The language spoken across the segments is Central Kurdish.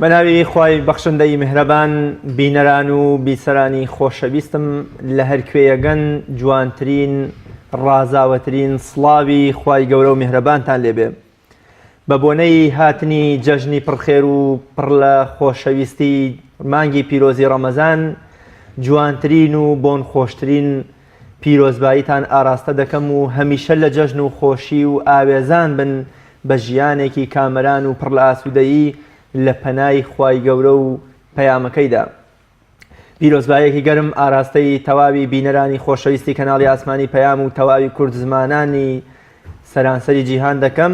بەناوی خوای بەخشندەی میهرەبان بینەران و بیسەرانی خۆشەویستم لە هەر کوێیەگەن جوانترین ڕازاوەترین سڵاوی خوای گەورە و میهرەبانتان لێبێ بە بۆنەی هاتنی جەژنی پڕخێر و پڕ لە خۆشەویستی مانگی پیرۆزی ڕەمەزان جوانترین و بۆن خۆشترین پیرۆزباییتان ئاراستە دەکەم و هەمیشە لە جەژن و خۆشی و ئاوێزان بن بە ژیانێکی کامەران و پڕ لە ئاسوودەیی لە پەنای خوای گەورە و پەیامەکەیدا. پیرۆزبایەکی گەرم ئاراستەی تەواوی بینەرانی خۆشەویستی کەناڵی ئاسمانی پەیام و تەواوی کورد زمانانی سەرانسەری جیهان دەکەم.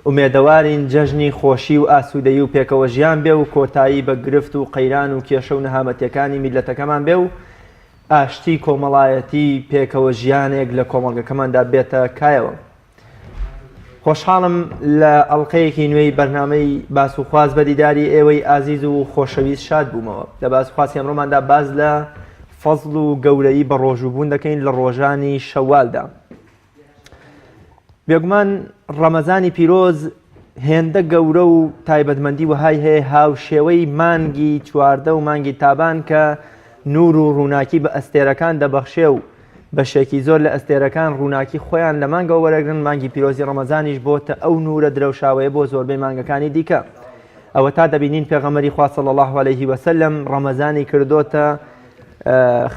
ئومێدەوارین جەژنی خۆشی و ئاسوودەیی و پێکەوە ژیان بێ و کۆتایی بە گرفت و قەیران و کێشە و نەهامەتیەکانی میلەتەکەمان بێ و ئاشتی کۆمەڵایەتی پێکەوە ژیانێک لە کۆمەڵگەکەماندا بێتە کایەوە. خۆشحاڵم لە ئەڵقەیەکی نوێی بەرنامەی باس و خواز بە دیداری ئێوەی ئازیز و خۆشەویست شاد بوومەوە. لە باس و خوازی ئەمڕۆماندا باز لە فەزڵ و گەورەی بە ڕۆژوبوون دەکەین لە ڕۆژانی شەوالدا. بێگومان ڕەمەزانی پیرۆز هێندە گەورە و تایبەتمەندی وهای هەیە هاوشێوەی مانگی چواردە و مانگی تابان کە نور و ڕووناکی بە ئەستێرەکان دەبەخشێ و بەشێکی زۆر لە ئەستێرەکان ڕووناکی خۆیان لە مانگەوە وەرەگرن. مانگی پیرۆزی ڕەمەزانیش بۆتە ئەو نورە درەوشاوەیە بۆ زۆربەی مانگەکانی دیکە. ئەوە تا دەبینین پێغەمبەری خوا صلی الله علیه وسلم ڕەمەزانی کردۆتە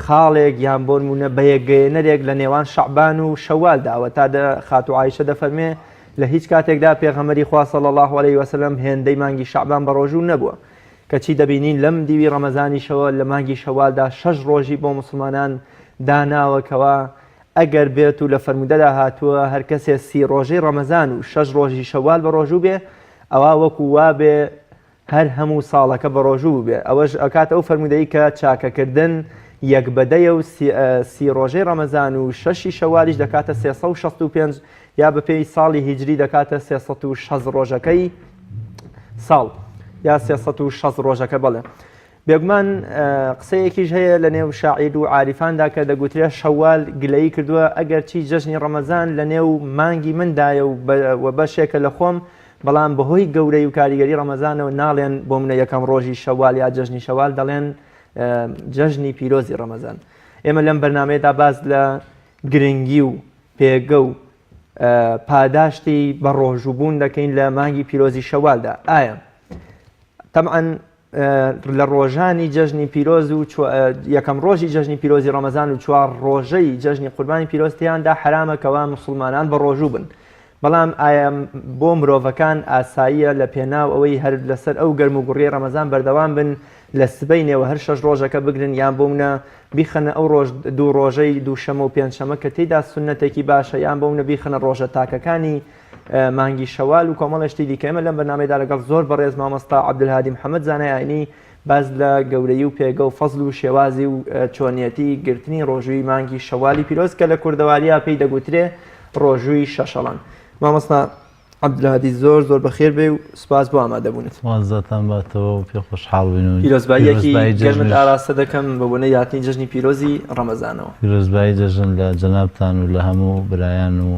خاڵێک یان بۆ نمونە بەیەکگەیەنەرێک لە نێوان شەعبان و شەوالدا. ئەوە تا خاتو عایشە دەفەرمێ لە هیچ کاتێکدا پێغەمبەری خوا صلی الله علیه وسلم هێندەی مانگی شەعبان بە ڕۆژوو نەبووە. کەچی دەبینین لەم دیوی ڕەمەزانیشەوە لە مانگی شەوالدا 6 ڕۆژی بۆ مسلمانان داناوەکەوە ئەگەر بێت و لە فەرمودەدا هاتووە هەر کەسێ 30 ڕۆژەی ڕەمەزان و 6 ڕۆژی شەوال بە ڕۆژوو بێ ئەوە وەکو وابێ هەر هەموو ساڵەکە بە ڕۆژوو بێ. ئەوەش ئەکات ئەو فەرمودەی کە چاکەکردن یەک بەدەیە و 30 ڕۆژەی ڕەمەزان و 6 شەوالیش دەکاتە 365 یا بە پێی ساڵی هیجری دەکاتە 360 ڕۆژەکەی ساڵ یا 360 ڕۆژەکە بڵێ. بێگومان قسەیەکیش هەیە لە نێو شاعیر و عاریفاندا کە دەگوترێ شەوال گلەیی کردووە ئەگەر چی جەژنی ڕەمەزان لە نێو مانگی مندایە و بەشێکە لە خۆم، بەڵام بەهۆی گەورەی و کاریگەری ڕەمەزانەوە ناڵێن بۆ منە یەکەم ڕۆژی شەوال یا جەژنی شەوال، دەڵێن جەژنی پیرۆزی ڕەمەزان. ئێمە لەم بەرنامەیەدا باز لە گرنگی و پێگە و پاداشتی بە ڕۆژوبوون دەکەین لە مانگی پیرۆزی شەوالدا. ئایا تەمعەن لە ڕۆژانی جەژنی پیرۆز و یەکەم ڕۆژی جەژنی پیرۆزی ڕەمەزان و 4 ڕۆژەی جەژنی قوربانی پیرۆزتیاندا حرامەکەوە مسلمانان بە ڕۆژوو بن. بەڵام ئایا بۆ مرۆڤەکان ئاساییە لە پێناو ئەوەی هەر لەسەر ئەو گەرم و گوڕی ڕەمەزان بەردەوام بن لە سبەینەوە هەر 6 ڕۆژەکە بگرن، یان بۆ منە بیخەنە ئەو ڕۆژ 2 ڕۆژەی دووشەمە و پێنجشەمە کە تێیدا سونەتێکی باشە، یان بۆ منە بیخەنە ڕۆژە تاکەکانی مانگی شەوال و کۆمەڵێشتی دیکە. ئێمە لەم بەرنامەیەدا لەگەڵ زۆر بەڕێز مامۆستا عەبدولهادی محەممەد زانای ئاینی باز لە گەورەی و پێگە و فەزڵ و شێوازی و چۆنیەتی گرتنی ڕۆژووی مانگی شەوالی پیرۆز کە لە کوردەواریە پێی دەگوترێ ڕۆژووی شەشەڵان. مامۆستا عەبدولهادی زۆر بەخێر بێ و سپاس بۆ ئامادەبوونت. وازاتان باتەوە و پێ خۆشحاڵ بین و پیرۆزباییەکی گەرمت ئاراستە دەکەم بە بۆنەی هاتنی جەژنی پیرۆزی ڕەمەزانەوە. پیرۆزبایی جەژن لە جەنابتان و لە هەموو برایان و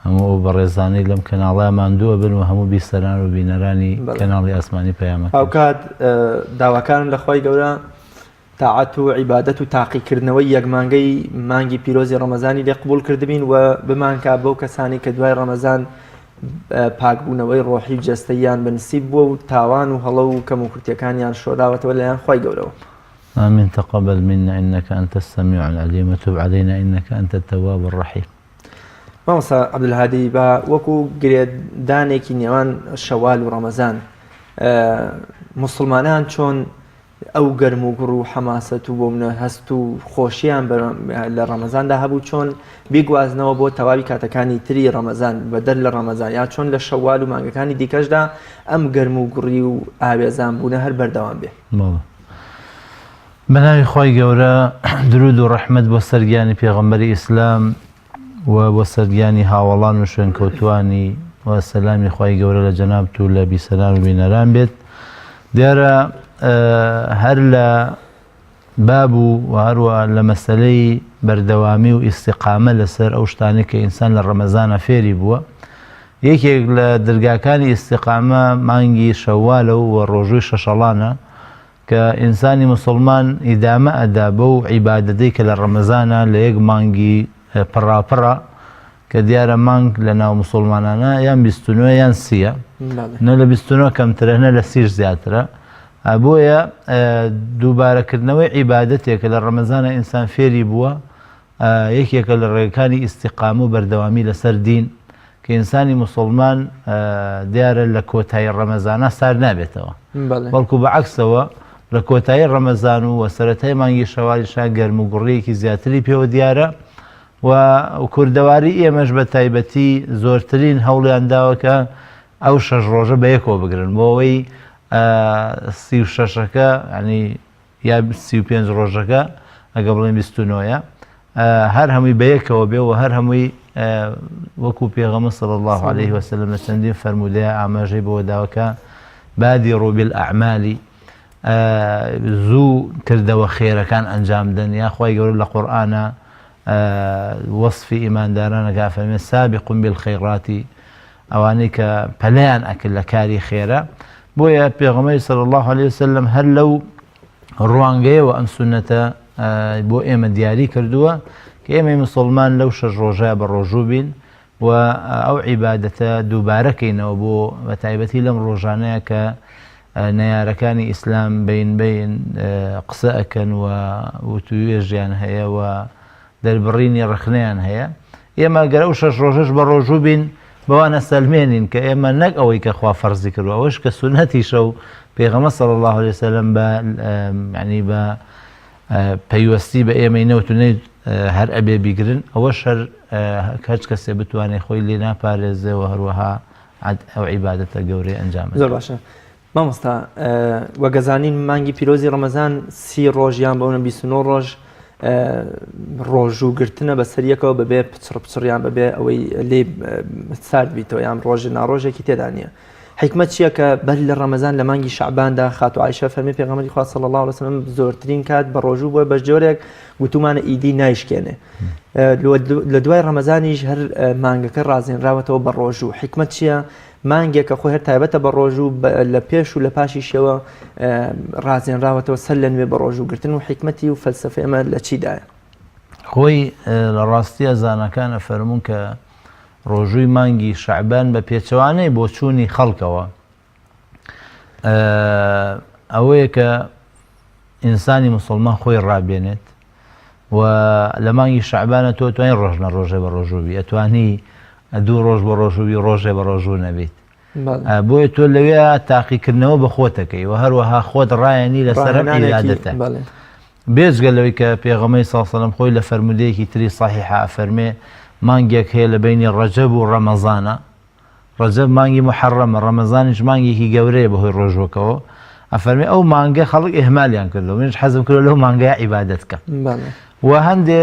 هەموو بەڕێزانەی لەم کەناڵە ماندووە بن و هەموو بیسەران و بینەرانی کەناڵی ئاسمانی پەیامەکە. ئەوکات داواکارم لە خۆی گەورە تاعەت و عیبادەت و تاقیکردنەوەی یەکمانگەی مانگی پیرۆزی ڕەمەزانی لێ قبول کردبین و بمانکە بەو کەسانی کە دوای ڕەمەزان پاکبوونەوەی ڕۆحی و جەستەییان بنسیب بووە و تاوان و هەڵە و کەم و کورتیەکانیان شۆراوەتەوە لەیان خۆی گەورەوە. آمين. تقبل منا إنك أنت السميع العليم وتب علينا إنك أنت التواب الرحيم. مامۆستا عەبدولهادی بە وەکو گرێدانێکی نێوان شەوال و ڕەمەزان مسلمانان چۆن ئەو گەرم و گوڕ و حەماسەت و بۆ منە هەست و خۆشییان لە ڕەمەزاندا هەبوو چۆن بیگوازنەوە بۆ تەواوی کاتەکانی تری ڕەمەزان بەدەر لە ڕەمەزان، یا چۆن لە شەوال و مانگەکانی دیکەشدا ئەم گەرم و گوڕی و ئاوێزان بوونە هەر بەردەوام بێ. بەناوی خۆی گەورە درود و ڕەحمەت بۆ سەرگیانی پێغەمبەری ئیسلام و بۆ سەرگیانی هاوڵان و شوێنکەوتوانی و سەلامی خۆی گەورە لە جەنابت و لە بیسەران و بینەران بێت. دیارە هەر لە باب و هەروە لە مەسەلەی بەردەوامی و ئیستیقامە لەسەر ئەو شتانێک کە ئینسان لە ڕەمەزانە فێری بووە یەکێک لە دەرگاکانی ئیستیقامە مانگی شەوالە و ڕۆژووی شەشەڵانە کە ئینسانی مسلمان ئیدامە ئەدا بەو عیبادەتەی کە لە ڕەمەزانە لە یەک مانگی پڕاپڕە کە دیارە مانگ لە ناو مسلمانانە یان 29 یان 30 نە لە 29 کەمترە نە لە 30 زیاترە. بۆیە دووبارەکردنەوەی عیبادەتێکە لە ڕەمەزانە ئینسان فێری بووە یەکێکە لە ڕێگەکانی ئیستیقام و بەردەوامی لەسەر دین کە ئینسانی مسلمان دیارە لە کۆتایی ڕەمەزانە سار نابێتەوە بەڵکو بەعەکسەوە لە کۆتایی ڕەمەزان و سەرەتای مانگی شەوالیشا گەرم و گوڕەیەکی زیاتری پێوە دیارە و کوردەواری ئێمەش بە تایبەتی زۆرترین هەوڵیان داوە کە ئەو 6 ڕۆژە بە یەکەوە بگرن بۆ ئەوەی 36ەکە ینی یا 35 ڕۆژەکە ئەگە بڵێن 29 هەر هەمووی بە یەکەوە بێ و هەر هەمووی وەکو پێغەمبەر صلی الله عليه وسلم لە چەندین فەرمودەیە ئاماژەی بۆ داوەکە بادیڕوا بالئەعمال زوو کردەوە خێرەکان ئەنجام بدەن یا خوای گەورە لە قورئانە وەصفی ئیماندارانەکە فەرمێ سابقوا بالخەیڕات ئەوانەی کە پەلەیان ئەکرد لە کاری خێرە. بۆیە پێغەمبەر صلی الله عليه وسلم هەر لەو ڕوانگەیەوە ئەم سونەتە بۆ ئێمە دیاری کردووە کە ئێمەی مسلمان لەو 6 ڕۆژە بە ڕۆژوو بین و ئەو عیبادەتە دووبارەکەینەوە بۆ بە تایبەتی لەم ڕۆژانەیە کە نەیارەکانی ئیسلام بین قسە ئەکەن و وتوێژیان هەیە و دەربڕینی ڕخنەیان هەیە. ئێمە گەر ئەو 6 ڕۆژەش بە ڕۆژوو بین بەوانە سەلمێنین کە ئێمە نەک ئەوەی کە خوا فەرزی کردووە ئەوەش کە سونەتیشە و پێغەمبەر صلی الله عليه وسلم بە ینی بە پەیوەستی بە ئێمەی نەوتونەی هەر ئەبێ بیگرن ئەوەش هەر کەسێ بتوانێت خۆی لێ ناپارێزێ و هەروەها ئەو عیبادەتە گەورەی ئەنجام بدات. زۆر باشە مامۆستا وەگەزانین مانگی پیرۆزی ڕەمەزان 30 ڕۆژیان بەونە 29 ڕۆژ ڕۆژووگرتنە بەسەریەکەوە بەبێ پچڕیان بەبێ ئەوەی لێ سارد بیتەوە یان ڕۆژە ناڕۆژێکی تێدا نییە. حکمت چییە کە بەر لە ڕەمەزان لە مانگی شەعباندا خاتو عایشە فەرمی پێغەمبەری خوا صلی الله عليه وسلم زۆرترین کات بە ڕۆژوو بۆ بە جۆرێک گوتومانە ئیدی نایشکێنێ لە دوای ڕەمەزانیش هەر مانگەکە ڕازێنراوەتەوە بە ڕۆژوو. حکمت چییە؟ مانگێکە خۆی هەر تایبەتە بە ڕۆژوو لە پێش و لە پاشیشەوە ڕازێنراوەتەوە سەر لە نوێ بە ڕۆژووگرتن و حکمەتی و فەلسەفەی ئەمە لە چیدایە؟ خۆی لە ڕاستیە زانەکانە فەرموون کە ڕۆژووی مانگی شەعبان بە پێچەوانەی بۆ چوونی خەڵکەوە ئەوەیە کە ئینسانی مسلمان خۆی ڕابێنێت و لە مانگی شەعبانە تۆ توانین ڕۆژنە ڕۆژێ بە ڕۆژووی ئەتوانی 2 ڕۆژ بە ڕۆژووی ڕۆژێ بە ڕۆژوو نەبێت بۆیە تۆ لەوێ تاقیکردنەوە بە خۆتەکەی و هەروەها خۆت ڕایەنی لەسەر عیبادەتە بێجگە لەوەی کە پێغەمبەر صلی الله علیه وسلم خۆی لە فەرمودەیەکی تری صحیحە فەرمێ مانگێک هەیە لە بینی ڕەجەب و ڕەمەزانە. ڕەجەب مانگی محەڕەمە ڕەمەزانیش مانگێکی گەورەیە بەهۆی ڕۆژوەکەوە ئەفەرمێ ئەو مانگە خەڵک ئێهمالیان کردەوە منش حەزم کردو لەو مانگەیە عیبادەت بکەم و هەندێ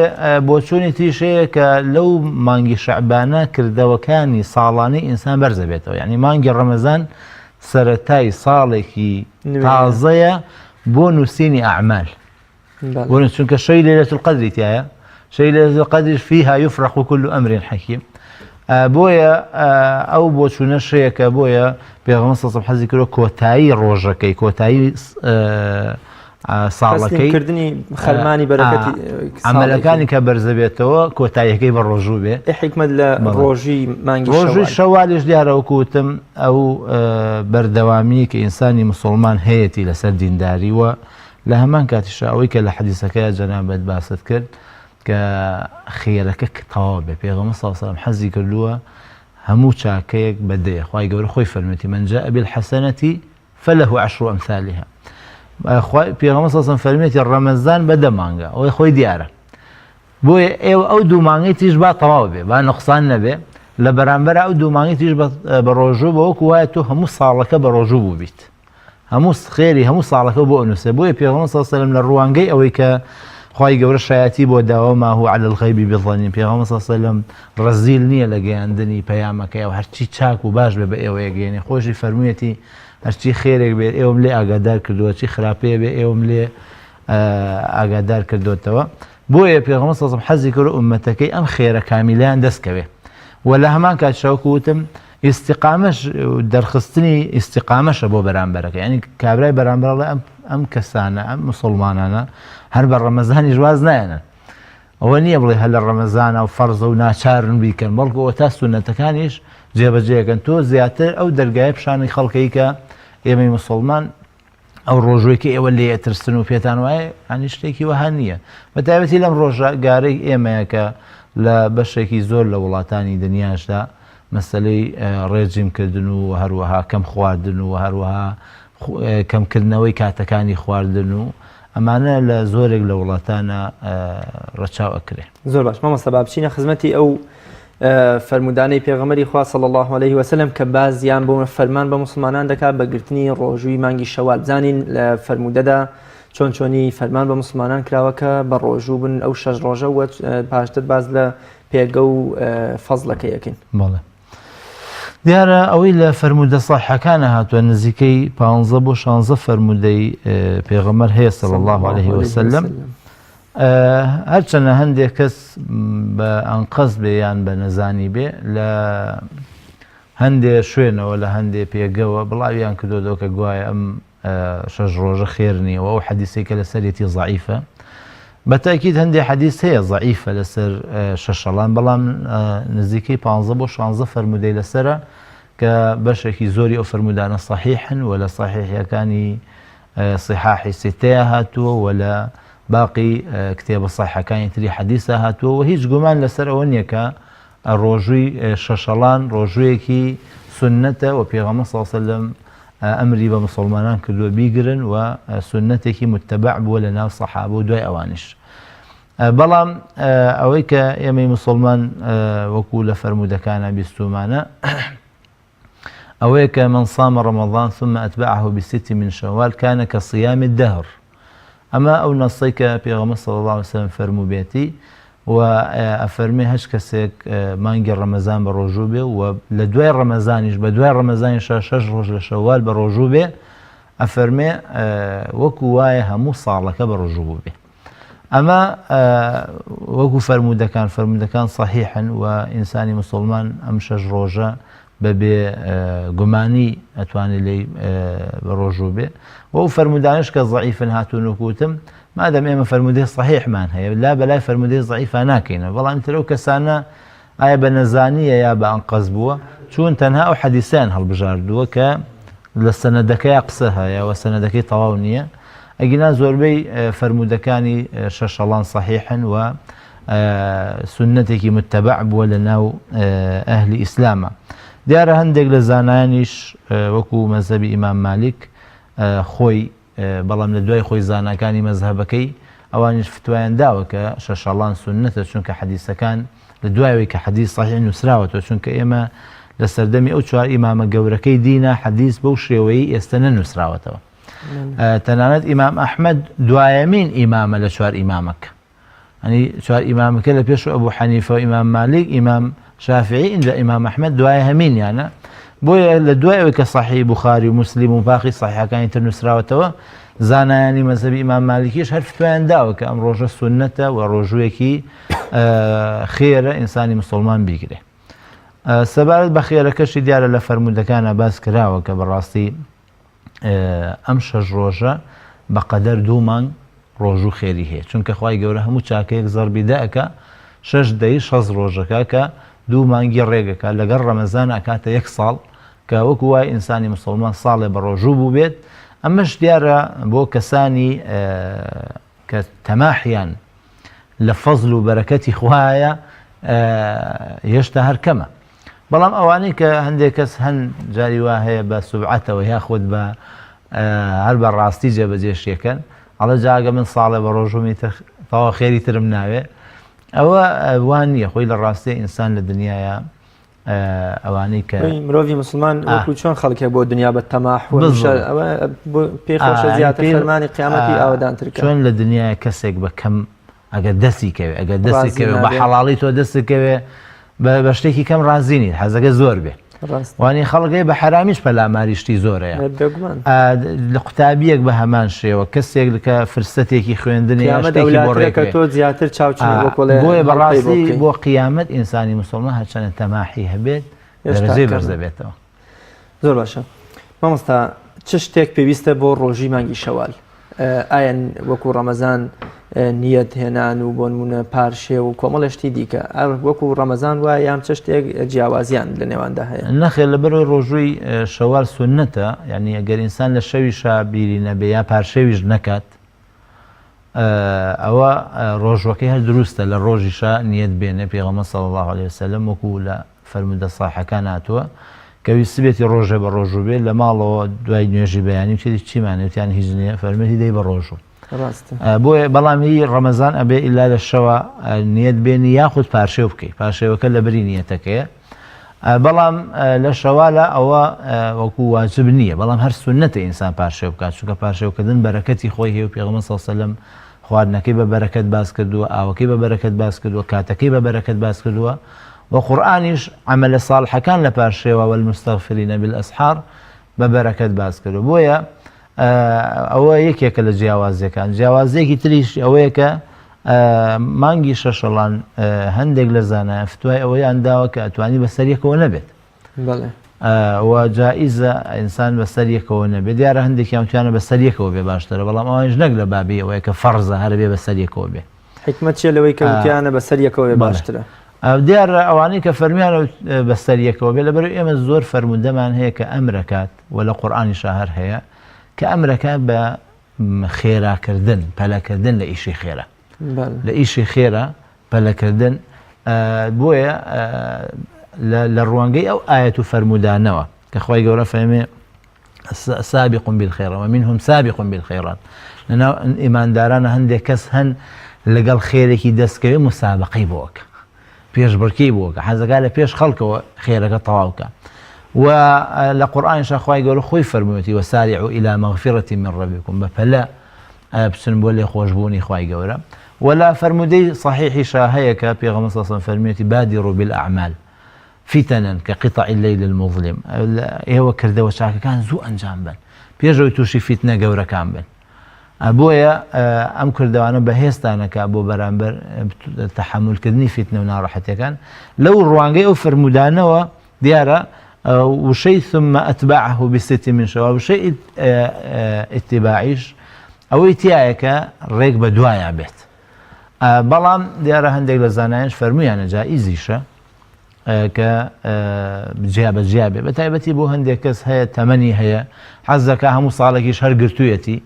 بۆ چوونی تریشەیە کە لەو مانگی شەعبانە کردەوەکانی ساڵانەی ئینسان بەرزە بێتەوە یعنی مانگی ڕەمەزان سەرەتای ساڵێکی تازەیە بۆ نووسینی ئەعمال چونکە شەی لەیلەة القەدری تایە شەی لەیلەة القەدر فیها یفرق كل ئەمر حەکیم. بۆیە ئەو بۆ چوونە شەیەکە بۆیە پێغەمبەر صلی الله علیه و سلم حەزی کردووە کۆتایی ڕۆژەکەی کۆتایی ساڵەکەی کردنی خەلمانی بەرەکەتی عملەکانی کە بەرزە بێتەوە کۆتاییەکەی بە ڕۆژوو بێ. حکمت لە ڕۆژی مانگی ڕۆژی شەوالیش دیارەوە کوتم ئەو بەردەوامی کە ئینسانی مسلمان هەیەی لەسەر دینداری وە لە هەمان کاتیشە ئەوەی کە لە حەدیسەکەی جەنابەت باست کرد کە خێرەکە تەواو بێ. پێغەمبەر صلی الله علیه و سلم حەزی کردووە هەموو چاکەیەک بەدەیە. خوای گەورە خۆی فەرمێتی من جاء بالحەسەنەة فله 10 أمثالها. پێغەمبەر صلی الله علیه و سلم فەرمێتی ڕەمەزان بەدە مانگە ئەوەی خۆی دیارە بۆیە ئێوە ئەو دوو مانگەی تیش با تەواو بێ با نقصان نەبێ لە بەرامبەر ئەو دوو مانگی تیش بە ڕۆژوو بەوەکو وایە تۆ هەموو ساڵەکە بە ڕۆژوو بوو بیت هەموو خێری هەموو ساڵەکە بۆ ئەنووسێ. بۆیە پێغەمبەر صلی الله علیه و سلم لە ڕوانگەی ئەوەی کە خوای گەورە شایەتی بۆ داوە ما هو على الغیب بظنین پێغەمبەر صلی الله علیه و سلم ڕەزیل نییە لە گەیاندنی پەیامەکەی و هەرچی چاک و باش بێ بە ئێوە یەکگەێنێ. خۆشی فەرموویەتی هەرچی خێرێک بێت ئێوەم لێ ئاگادار کردووە چی خراپەیە بێ ئێوەم لێ ئاگادار کردوتەوە. بۆیە پێغەمبەر صلی الله علیه و سلم حەزی کرد ئومەتەکەی ئەم خێرە کامیلەیان دەستکەوێ و لە هەمان کاتشەوە وتم ئیستیقامەش دەرخستنی ئیستیقامەشە بۆ بەرامبەرەکە، یعنی کابرای بەرامبەرڵێ ئەم کەسانە ئەم مسلمانانە هەر بە ڕەمەزانی ژواز نایەنن. ئەوە نییە بڵێ هە لە ڕەمەزانە و فەرزە و ناچارن بیکەن، بەڵکو ئەوە تا سونەتەکانیش جێبەجێەکەن. تۆ زیاتر ئەو دەرگایە پیشانی خەڵکەی کە ئێمەی مسلمان ئەو ڕۆژوەیەکی ئێوە لێ ئەترسن و پێتان وایە ئەنی شتێکی وەها نییە. بەتایبەتی لەم ڕۆژگارەی ئێمەیە کە لە بەشێکی زۆر لە وڵاتانی دنیاشدا مەسلەی ڕێجیمکردن و هەروەها کەم خواردن و هەروەها کەمکردنەوەی کاتەکانی خواردن و ئەمانە لە زۆرێک لە وڵاتانە ڕەچاو ئەکرێ. زۆر باش مامۆستا با بچینە خزمەتی ئەو فەرمودانەی پێغەمبەری خوا صلی الله عليه وسلم کە بازیان بۆ فەرمان بە مسلمانان دەکات بە گرتنی ڕۆژووی مانگی شەوال. بزانین لە فەرمودەدا چۆن چۆنی فەرمان بە مسلمانان کراوەکە بە ڕۆژوو بن ئەو 6 ڕۆژە و پاشتر باز لە پێگە و فەزڵەکە یەکەین. بەڵێ دیارە ئەوەی لە فەرمودە ساحەکانە هاتووە نزیکەی 15 بۆ 16 فەرمودەی پێغەمبەر هەیە صلی الله عليه وسلم. هەرچەنە هەندێک کەس بە ئەنقەز بێ یان بە نەزانی بێ لە هەندێ شوێنەوە لە هەندێ پێگەوە بڵاویان کردۆ کە گوایە ئەم 6 ڕۆژە خێر نیەوە و حەدیثێکە لەسەرێتی ضعیفە. بەتاکید هەندێ حەدیث هەیە ضعیفە لەسەر شەشەڵان، بەڵام نزیکەی 15 بۆ 16 فەرمودەی لەسرە کە بەشێکی زۆری ئەو فەرمودانە صحیحن و لە صحیحەکانی صحاحی سێتەیە هاتووە و لە باقی کتێبە صحیحەکانی تری حەدیثە هاتووە و هیچ گومان لەسەر ئەوە نییە کە ڕۆژووی شەشەڵان ڕۆژوویەکی سنەتە و پێغەمبەر صلی الله علیه وسلم ئەمری بە مسلمانان کردووە بیگرن و سنەتێکی متبع بووە لە ناو سەحابە و دوای ئەوانش. بەڵام ئەوەی کە ئێمەی مسلمان وەکو لە فەرمودەکانە بیستومانە ئەوەیە کە من صام رمضان ثم أتبعه بست من شوال كان كصيام الدهر. ئەمە ئەو نەسەی کە پێغەمبەر صلی الله عليه وسلم فەرموو بێتی و ئەفەرمێ هەچ کەسێک مانگی ڕەمەزان بە ڕۆژوو بێ و لە دوای ڕەمەزانیش بە دوای ڕەمەزانی 6 ڕۆژ لە شەوال بە ڕۆژوو بێ ئەفەرمێ وەکو وایە هەموو ساڵەکە بە ڕۆژوو بوو بێ. ئەمە وەکو فەرمودەکان صحیحن و ئینسانی مسلمان ئەم 6 ڕۆژە بەبێ گومانی ئەتوانێت لێی بە ڕۆژوو بێ و ئەو فەرمودانش کە ضعیفن هاتوون وکوتم مادەم ئێمە فەرمودەی صحیحمان هەیە لا بەلای فەرمودەی ضعیفە ناکەینەوە. بەڵام تر ئەو کەسانە ئایا بە نەزانیە یا بە ئەنقەز بووە چون تەنها ئەو حەدیثیان هەڵبژاردووە کە لە سەنەدەکەی قسە هەیە و سەنەدەکەی تەواو نییە. ئەگینا زۆربەی فەرمودەکانی شەشەڵان صحیحن و سنەتێکی متبع بووە لە ناو ئەهلی ئیسلامە. دیارە هەندێک لە زانایانیش وەکو مەزهەبی ئیمام مالیک خۆی بەڵام لە دوای خۆی زاناکانی مەزهەبەکەی ئەوانیش فتوایان داوە کە شەشەڵان سنەتە چونکە حەدیثەکان لە دوایەوەی کە حەدیث صحیح نووسراوەتەوە چونکە ئێمە لە سەردەمی ئەو 4 ئیمامە گەورەکەی دینە حەدیث بەو شێوەیە ئێستا نەنووسراوەتەوە. تەنانەت ئیمام ئەحمەد دوایەمین ئیمامە لە 4 ئیمامەکە، ئەنی 4 ئیمامەکە لە پێش ئەبوو حەنیفە و ئیمام مالیک ئیمام شافعی اینجا ئیمام ئەحمەد دوای هەمینیانە. بۆیە لە دوایەوەی کە صحیح بوخاری و مسلم و باقی صحیحەکانی تر نووسراوەتەوە زانایانی مەزهەبی ئیمام مالیکیش هەر فتوایان داوە کە ئەم ڕۆژە سنەتە و ڕۆژوویەکی خێرە ئینسانی مسلمان بیگرێ. سەبارەت بە خێرەکەشی دیارە لە فەرمودەکانە باس کراوە کە بەڕاستی ئەم 6 ڕۆژە بەقەدەر 2 مانگ ڕۆژوو خێری هەیە چونکە خوای گەورە هەموو چاکەیەک زەربی دائەکە 6 دەی 6 ڕۆژەکە کە 2 مانگی ڕێگەکە لەگەڵ ڕەمەزان ئەکاتە 1 ساڵ کە وەکو وای ئینسانی مسلمان ساڵێ بە ڕۆژوو بوو بێت. ئەمەش دیارە بۆ کەسانی کە تەماحیان لە فەزل و بەرەکەتی خوایە هێشتا هەر کەمە. بەڵام ئەوانەی کە هەندێک کەس هەند جاری وا هەیە بە سوبعەتەوە یاخود بە هەر بە ڕاستی جێبەجێشیەکەن ئەڵە جاگە من ساڵێ بە ڕۆژومی تەواو خێری ترم ناوێ ئەوە وان نییە. خۆی لە ڕاستی ئینسان لە دنیاە ئەوانەی کە مرۆڤی مسلمان وەکو چۆن خەڵکێک بۆ دنیا بە تەماح پێخۆشە زیاتر فەرمانی قیامەتی ئاوادانترکە. چۆن لە دنیاە کەسێک بە کەم ئەگەر دەستی کەوێ ئەگەر دەستی کەوێ بە حەڵاڵی تۆ دەستکەوێ بە شتێکی کەم ڕازینیت حەزەکە زۆر بێ وانی خەڵگەی بە حرامیش پەلاماریشتی زۆرەیە. لە قوتابیەک بە هەمان شێوە کەسێک کە فرسەتێکی خوێندنی شتێکی بۆ ڕێکە تۆ زیاتر چاوچ بۆیە بەڕاستی بۆ قیامەت ئینسانی مسلمان هەرچەنە تەماحی هەبێت دەرەجەی بەرز دەبێتەوە. زۆر باشە. مامۆستا چ شتێک پێویستە بۆ ڕۆژی مانگی شەوال؟ ئایا وەکو ڕەمەزان نیەت هێنان و بۆ نمونە پارشێ و کۆمەڵشتی دیکە وەکو ڕەمەزان وایە یان چ شتێک جیاوازیان لە نێواندا هەیە؟ نەخێر لەبەرەوەی ڕۆژووی شەوال سونەتە، یعنی ئەگەر ئینسان لە شەویشا بیری نەبێ یا پارشەویش نەکات ئەوە ڕۆژوەکەی هەر دروستە لە ڕۆژیشا نیەت بێنێ. پێغەمبەر صلی الله عليه وسلم وەکو لە فەرمودە صاحەکان هاتووە کە ویستی بێتی ڕۆژێ بە ڕۆژوو بێت لە ماڵەوە دوای نوێژی بەیانی وتێتی چیمانێتیان هیچ نییە، فەرمێتی دەی بە ڕۆژوو. بۆیە بەڵام هی ڕەمەزان ئەبێ ئیلا لە شەوە نیەت بێنی یاخود پارشێو بکەیت، پارشێوەکە لە بەری نیەتەکەیە. بەڵام لە شەوالە ئەوە وەکو واجب نییە، بەڵام هەر سونەتە ئینسان پارشێو بکات، چونکە پارشێوکردن بەرەکەتی خۆی هەیە و پێغەمبەر صلی الله علیه وسلم خواردنەکەی بە بەرەکەت باس کردووە، ئاوەکەی بە بەرەکەت باس کردووە، کاتەکەی بە بەرەکەت باس کردووە و قورئانیش عەمەلە ساڵحەکان لە پارشێوە والمستەغفرین بالئەسحار بە بەرەکەت باس کردووە. بۆیە ئەوە یەکێکە لە جیاوازیەکان. جیاوازیەکی تریش ئەوەیە کە مانگی شەشەڵان هەندێک لە زانایان فتوای ئەوەیان داوە کە ئەتوانی بەسەر یەکەوە نەبێت، و جائیزە ئینسان بەسەر یەکەوە نەبێت. دیارە هەندێکیان توانە بەسەر یەکەوە بێ باشترە، بەڵام ئەوانش نەک لە بابی ئەوەیە کە فەرزە هەر بێ بەسەر یەکەوە بێ. حکمت چیە لەوەی کە وتیانە بەسەر یەکەوە بێ باشترە؟ دیارە ئەوانەی کە فەرمیانە بەسەر یەکەوە بێ، لەبەر ئێمە زۆر فەرمودەمان هەیە کە ئەمرەکات و لە قورئانیشا هەر هەیە کە ئەمرەکە بە خێراکردن پەلەکردن لە ئیشی خێرە، لە ئیشی خێرە پەلەکردن. بۆیە لە ڕوانگەی ئەو ئاەت و فەرمودانەوە کە خوای گەورە فەرمێ سابق بالخيرات ومنهم سابق بالخيرات، لەناو ئیماندارانە هەندێک کەس هەن لەگەڵ خێرێکی دەستکەوێ مسابقەی بۆکە، پێشبڕکێی بۆکە، حەزەکە لە پێش خەڵکەوە خێرەکە تەواوکە. و لە قورئانیشا خوای گەورە خۆی فەرموویەتی وسارعوا إلى مغفرة من ربكم، بەپەلە بچن بۆ لێ خۆشبوونی خوای گەورە. ولا فەرمودەی صحیحیشا هەیە کە پێغەمبەر صلی الله عليه وسلم فەرموویەتی بادروا بالأعمال فتنا كقطع الليل المظلم، ئێوە کردەوە چاکەکان زوو ئەنجام بن پێشەوەی تووشی فیتنە گەورەکان بن. بۆیە ئەم کردەوانە بەهێزتانەکە بۆ بەرامبەر تەحملکردنی فیتنە و ناڕەحەتیەکان. لەو ڕوانگەی ئەو فەرمودانەوە دیارە وشەی ثم ئەتبعه بست من شوال، وشەی ئیتباعیش ئەوەی تایە کە ڕێک بە دوایە بێت. بەڵام دیارە هەندێک لە زانایانش فەرموویانە جائیزیشە کە جیا بە جیا بێ، بەتایبەتی بۆ هەندێک کەس هەیە تەمەنی هەیە حەزەکە هەموو ساڵێکیش هەر گرتوویەتی،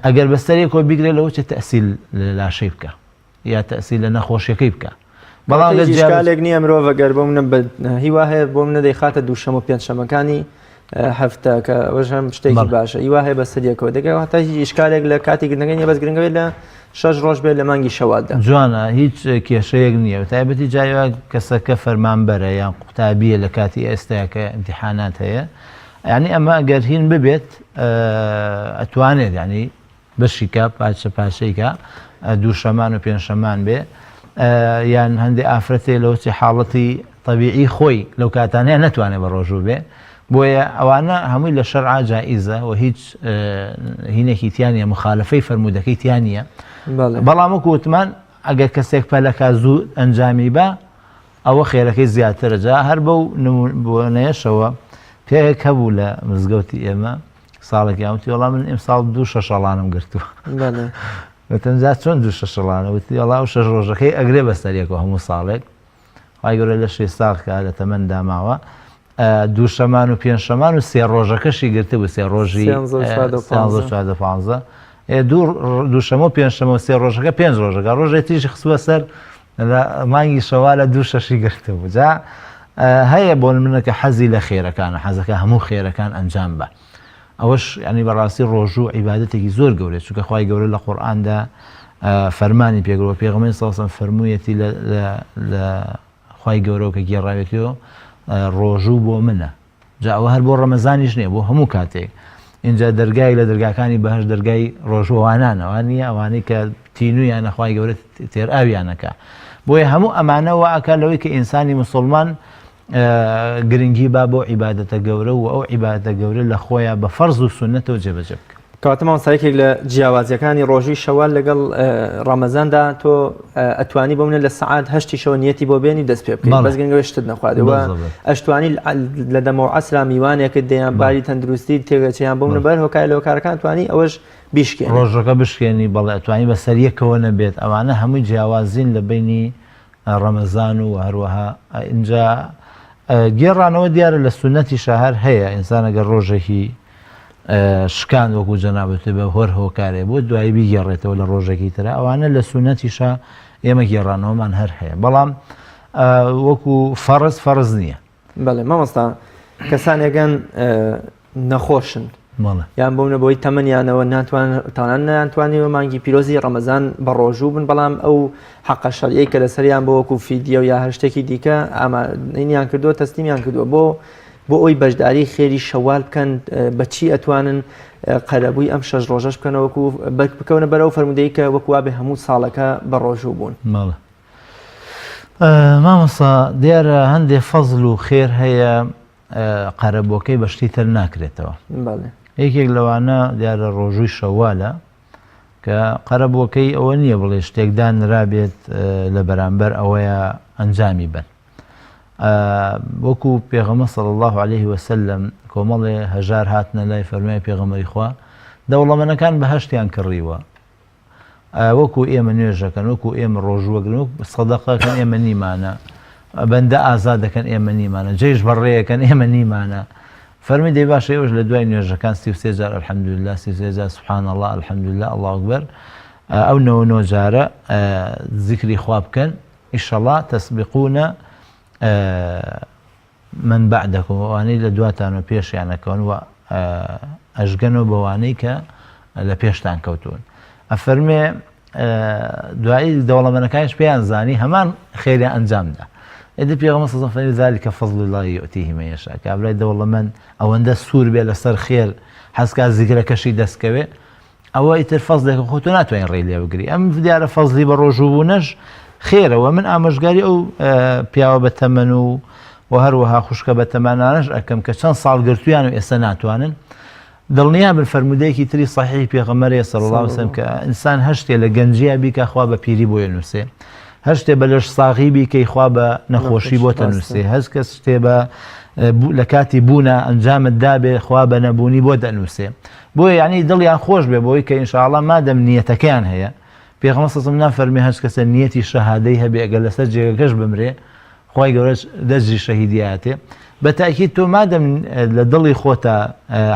ئەگەر بەسەرێکەوە بیگرێت لەوە چێت تەئسیل لە لاشەی بکە یا تەئسیل لە نەخۆشیەکەی بکە. بەڵام ئیشکالێک نییە مرۆڤ ئەگەر بۆ منە هیوا هەیە بۆ منە دەیخاتە دووشەمە و پێنجشەمەکانی هەفتە کە ئەوەش هەم شتێکی باشە، هیوا هەیە بەسەریەکەوە دەگەوە هەتا هیچ ئیشکالێک لە کاتی گرنگەی بەس گرنگەوێت لە 6 ڕۆژ بێت لە مانگی شەوالدا. جوانە هیچ کێشەیەک نییە، و تایبەتی جایوە کەسەکە فەرمانبەرە یان قوتابیە لە کاتی ئێستاکە ئیمتیحانات هەیە، یعنی ئەمە ئەگەر هین ببێت ئەتوانێت ینی بەشی کە پاشەیکە دووشەمان و پێنجشەمان بێ، یان هەندێک ئافرەتێ لەوچی حاڵەتی طبیعی خۆی لەو کاتانەیە نەتوانێت بە ڕۆژوو بێ. بۆیە ئەوانە هەمووی لە شەرعا جائیزە و هیچ هینێکی تیانە مخالفەی فەرمودەکەی تیانە. بەڵام وەکو وتمان ئەگەر کەسێک پەلەکە زوو ئەنجامی بە ئەوە خێرەکەی زیاترە. جا هەر بەو نمونەیەشەوە پێیەک هەبوو لە مزگەوتی ئێمە ساڵێکی ئەوتی وەڵام من ئیمساڵ 2 شەشەڵانم گرتووە. وتەنجا چۆن 2 شەشەڵانە؟ وتی وەڵام 6 ڕۆژەکەی ئەگرێ بەسەریەکەوە هەموو ساڵێک، خوای گەورە لە 6 ساڵکە لە تەمەن داماوە، دووشەمان و پێنجشەمان و 3 ڕۆژەکەشی گرتبوو، 3 ڕۆژی 15 دووشەمە و پێنجشەمە و 3 ڕۆژەکە 5 ڕۆژەکە ڕۆژێک تریشی خستووە سەر مانگی شەوالە 2 شەشی گرتبوو. جا هەیە بۆ منە کە حەزی لە خێرەکانە، حەزەکە هەموو خێرەکان ئەنجام بە. ئەوەش ینی بەڕاستی ڕۆژوو عیبادەتێکی زۆر گەورەیە، چونکە خوای گەورە لە قورئاندا فەرمانی پێگرەوە، پێغەمبەر صلی الله علیه و سلم فەرموویەتی لە خوای گەورە کە گێڕاوێتەوە ڕۆژوو بۆ منە. جا ئەوە هەر بۆ ڕەمەزانیش نییە، بۆ هەموو کاتێک. اینجا دەرگای لە دەرگاکانی بەهەشت دەرگای ڕۆژوانانە، ئەوان نییە ئەوانەی کە تینویانە خوای گەورە تێرئاویانەکە. بۆیە هەموو ئەمانەوە ئاکا لەوەی کە ئینسانی مسلمان گرنگی با بۆ عیبادەتە گەورە و ئەو عیبادەتە گەورە لە خۆیان بە فەرز و سونەتەوە جێبەجێ بکە. کەواتە مامۆستایەکێک لە جیاوازیەکانی ڕۆژووی شەوال لەگەڵ ڕەمەزاندا تۆ ئەتوانی بۆ منە لە سەعات 8 شەوە نیەتی بۆ بێنی دەست پێ بکەیت بەس گەنگەوەی شتت نەخوادەوە ئەشتوانی لە دەمەوە عەسرا میوانێکت دەیان باری تەندروستی تێگەچیان بۆ منە بەر هۆکای لە هۆکارەکان توانی ئەوەش بیشکێنی ڕۆژەکە بشکێنی بەڵێ ئەتوانی بە سەریەکەوە نەبێت ئەوانە هەمووی جیاوازین لە بینی ڕەمەزان و هەروەها اینجا گێڕانەوە دیارە لە سونەتی شەهر هەیە ئینسان ئەگەر ڕۆژێکی شکان وەکو جەنابەتی بە هۆر هۆکارێ بۆ دوایی بیگەڕێتەوە لە ڕۆژێکی ترە ئەوانە لە سونەتیشە ئێمە گێڕانەوەمان هەر هەیە بەڵام وەکو فەرز نییە. بەڵێ مامۆستا کەسانێکگەن نەخۆشن یان بۆ بۆی تەمەنیانەوە ناتوانان ناتوانیوە مانگی پیرۆزی ڕەمەزان بە ڕۆژوو بن بەڵام ئەو حەقە شەرعی کە لەسەریان بۆ وەکو فیدیە و یا هەر شتێکی دیکە ئامادەیان کردووە تەسلیمیان کردووە بۆ ئەوی بەشداری خێری شەوال بکەن بەچی ئەتوانن قەرەبووی ئەم 6 ڕۆژەش بکەنەوەکو بکەونە بەرەو فەرمودەی کە وەکووا بێ هەموو ساڵەکە بە ڕۆژوو بوون. مامۆستا دیارە هەندێک فەزل و خێر هەیە قەرەبووەکەی بەشتی تر ناکرێتەوە. یەکێک لەوانە دیارە ڕۆژووی شەوالە کە قەرەبووەکەی ئەوە نییە بڵێ شتێکدان نرابێت لە بەرامبەر ئەوەیە ئەنجامی بن. وەکو پێغەمبەر صلی الله عليه وسلم کۆمەڵێ هەژار هاتنە لای فەرمووی پێغەمبەری خوا دەوڵەمەندەکان بەهەشتیان کڕیوە وەکو ئێمە نوێژەکەن وەکو ئێمە ڕۆژوەگرن و سەدەقەکەن ئێمە نیمانە بەندە ئازادەکەن ئێمە نیمانە جێژ بەڕێیەکەن ئێمە نیمانە فەرمی دەی باشە ئێوەش لە دوای نوێژەکان 33 جار الحەمدولله 33 جار سبحان الله الحەمدولله الله ئەکبەر ئەو 99 جارە ذیکری خوا بکەن ئینشەڵڵا تەسبیقونە من بعدەکم ئەوانەی لە دواتانەوە پێشیانەکەون و ئەژگەنەوە بەوانەی کە لە پێشتان کەوتون ئەفەرمێ دوایی دەوڵەمەندەکانیش پێیان زانی هەمان خێریان ئەنجامدا ئێدە پێغەمبەر صلی الله علیه و ذلك فضل الله یؤتیه من یشاء کابرای دەوڵەمەند ئەوەندە سوور بێ لەسەر خێر حەزکا زیکرەکەشی دەستکەوێ ئەوە ئیتر فەزلێکە خۆ تۆ ناتوانین ڕێی لێ بگری ئەم دیارە فەزلی بە ڕۆژووبوونەش خێرەوە من ئامۆژگاری ئەو پیاوە بە تەمەن و هەروەها خوشکە بە تەمەنانەش ئەکەم کە چەند ساڵ گرتویان و ئێستا ناتوانن دڵنیا بن فەرمودەیەکی تری صحیحی پێغەمبەرە صلی الله علیه و سلم کە ئینسان هەشتێ لە گەنجیا بیکە خوا بە پیری بۆ نووسێ هەشتێ بە لەش ساغی بیکەی خوا بە نەخۆشی بۆ تەنووسێ هەست کەس شتێ بە لە کاتی بوونە ئەنجامت دابێ خوا بە نەبوونی بۆ دەنووسێ بۆیە یعنی دڵیان خۆش بێ بۆی کە ئینشاءالله مادەم نیەتەکەیان هەیە پێغەمبەر صلی الله علیه و سلم نافەرمێ هەست کەسە نیەتی شەهادەی هەبێ ئەگەر لەسەر جێگەکەش بمرێ خوای گەورە دەجی شەهیدیاتێ بە تاکید تۆ مادەم لە دڵی خۆتە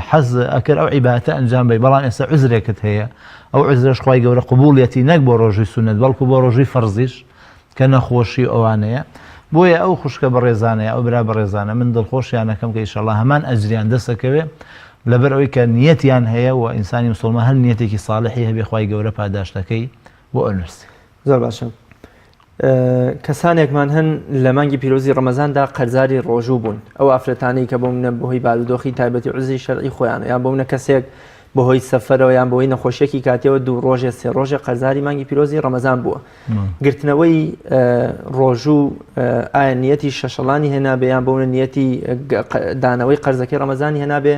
حەز ئەکرد ئەو عیبادەتە ئەنجام بدەیت بەڵام ئێستا عوزرێکت هەیە ئەو عوزرەش خوای گەورە قبوڵیەتی نەک بۆ ڕۆژووی سونەت بەڵکو بۆ ڕۆژووی فەرزیش کە نەخۆشی ئەوانەیە بۆیە ئەو خوشکە بەڕێزانەیە ئەو برا بەڕێزانە من دڵخۆشیانەکەم کە ئینشاءالله هەمان ئەجریان دەسەکەوێ لەبەر ئەوەی کە نیەتیان هەیە و ئینسانی موسڵمان هەر نیەتێکی ساڵحی هەبێ خوای گەورە پاداشتەکەی بۆ ئەنووسێ. زۆر باشە. کەسانێکمان هەن لە مانگی پیرۆزی ڕەمەزاندا قەرزاری ڕۆژوو بوون ئەو ئافرەتانەی کە بۆ منە بەهۆی بارودۆخی تایبەتی عوزری شەرعی خۆیانە یان بۆ منە کەسێک بەهۆی سەفەرەوە یان بۆی نەخۆشیێکی کاتیەوە 2 ڕۆژێ 3 ڕۆژێ قەرزاری مانگی پیرۆزی ڕەمەزان بووە گرتنەوەی ڕۆژوو ئایا نیەتی شەشەڵانی هێنابێ یان بۆ منە نیەتی دانەوەی قەرزەکەی ڕەمەزانی هێنابێ